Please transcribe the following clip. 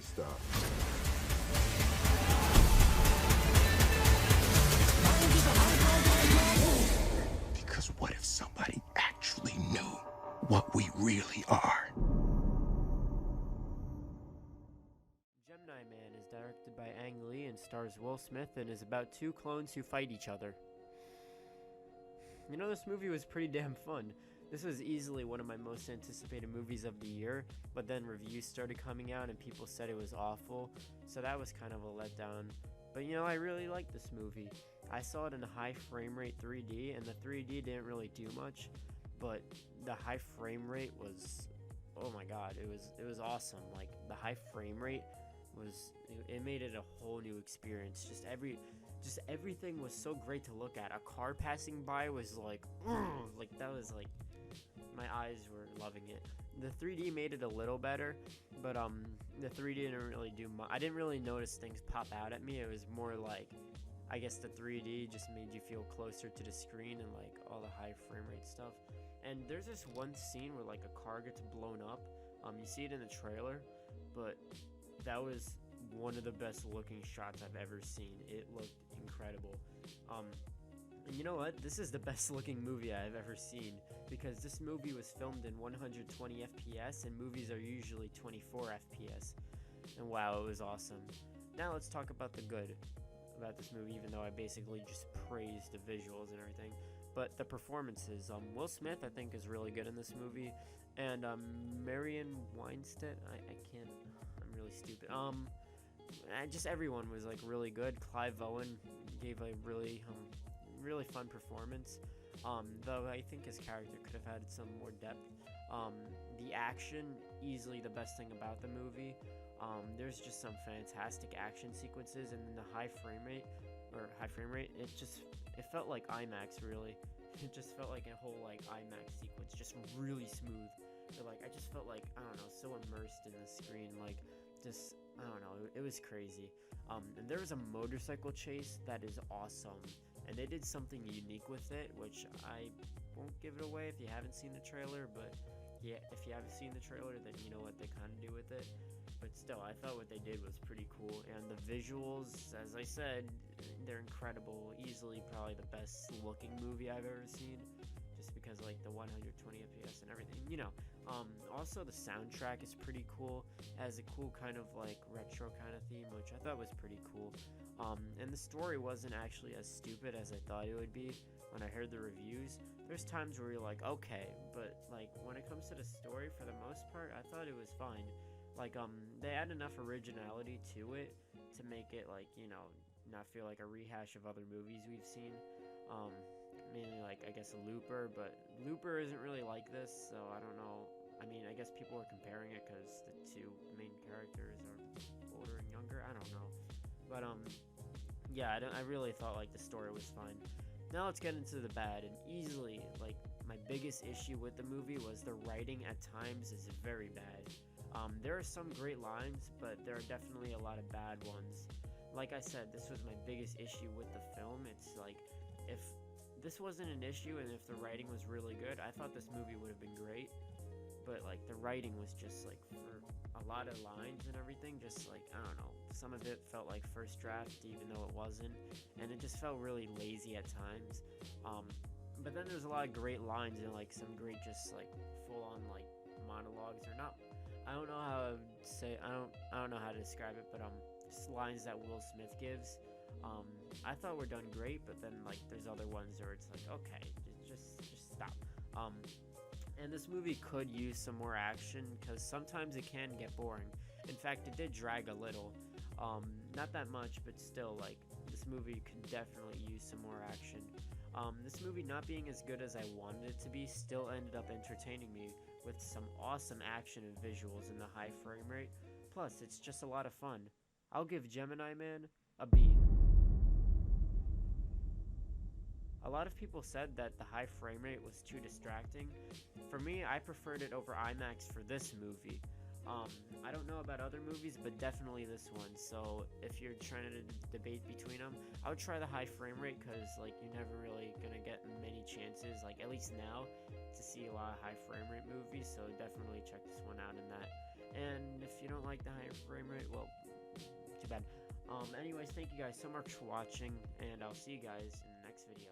crazy stuff. Because what if somebody actually knew what we really are? Gemini Man is directed by Ang Lee and stars Will Smith and is about two clones who fight each other. You know, this movie was pretty damn fun. This was easily one of my most anticipated movies of the year, but then reviews started coming out and people said it was awful, so that was kind of a letdown. But you know, I really liked this movie. I saw it in a high frame rate 3D, and the 3D didn't really do much, but the high frame rate was, oh my god, it was awesome. Like, the high frame rate was, it made it a whole new experience. Just everything was so great to look at. A car passing by was like that was like, my eyes were loving it. The 3D made it a little better, but the 3D didn't really do much. I didn't really notice things pop out at me. It was more like, I guess the 3D just made you feel closer to the screen and like all the high frame rate stuff. And there's this one scene where like a car gets blown up. You see it in the trailer, but that was one of the best looking shots I've ever seen. It looked incredible. And you know what? This is the best looking movie I've ever seen, because this movie was filmed in 120 FPS and movies are usually 24 FPS. And wow, it was awesome. Now let's talk about the good about this movie, even though I basically just praised the visuals and everything. But the performances, Will Smith I think is really good in this movie, and Marion Weinstein, I can't, I'm really stupid. Just everyone was like really good. Clive Owen gave a really fun performance, though I think his character could have had some more depth. The action, easily the best thing about the movie. There's just some fantastic action sequences, and the high frame rate, it felt like IMAX, really. It just felt like a whole like IMAX sequence, just really smooth. So, like, I just felt like, I don't know, so immersed in the screen, like, just, I don't know, it was crazy. And there was a motorcycle chase that is awesome, and they did something unique with it, which I won't give it away if you haven't seen the trailer, but yeah, if you haven't seen the trailer, then you know what they kind of do with it. But still, I thought what they did was pretty cool, and the visuals, as I said, they're incredible. Easily probably the best looking movie I've ever seen, just because like the 120 FPS and everything, you know. Also the soundtrack is pretty cool. It has a cool kind of like retro kind of theme, which I thought was pretty cool. And the story wasn't actually as stupid as I thought it would be when I heard the reviews. There's times where you're like, okay, but like when it comes to the story, for the most part, I thought it was fine. Like, they add enough originality to it to make it, like, you know, not feel like a rehash of other movies we've seen. Mainly, like, I guess Looper, but Looper isn't really like this, so I don't know. I mean, I guess people are comparing it because the two main characters are older and younger. I don't know. But, yeah, I really thought, like, the story was fine. Now let's get into the bad, and easily, like, my biggest issue with the movie was the writing at times is very bad. There are some great lines, but there are definitely a lot of bad ones. Like I said, this was my biggest issue with the film. It's like, if this wasn't an issue and if the writing was really good, I thought this movie would have been great. But like, the writing was just like, for a lot of lines and everything, just like, I don't know, some of it felt like first draft even though it wasn't, and it just felt really lazy at times. But then there's a lot of great lines and like some great just like full on like monologues, or not, I don't know how to say, I don't know how to describe it, but just lines that Will Smith gives, I thought were done great. But then like there's other ones where it's like, okay, just stop. And this movie could use some more action, because sometimes it can get boring. In fact, it did drag a little, not that much, but still, like, this movie could definitely use some more action. This movie not being as good as I wanted it to be still ended up entertaining me with some awesome action and visuals in the high frame rate. Plus, it's just a lot of fun. I'll give Gemini Man a B. A lot of people said that the high frame rate was too distracting. For me, I preferred it over IMAX for this movie. I don't know about other movies, but definitely this one. So if you're trying to debate between them, I would try the high frame rate, because like you're never really gonna get many chances, like at least now, to see a lot of high frame rate movies. So definitely check this one out in that. And if you don't like the higher frame rate, well, too bad. Anyways, thank you guys so much for watching, and I'll see you guys in the next video.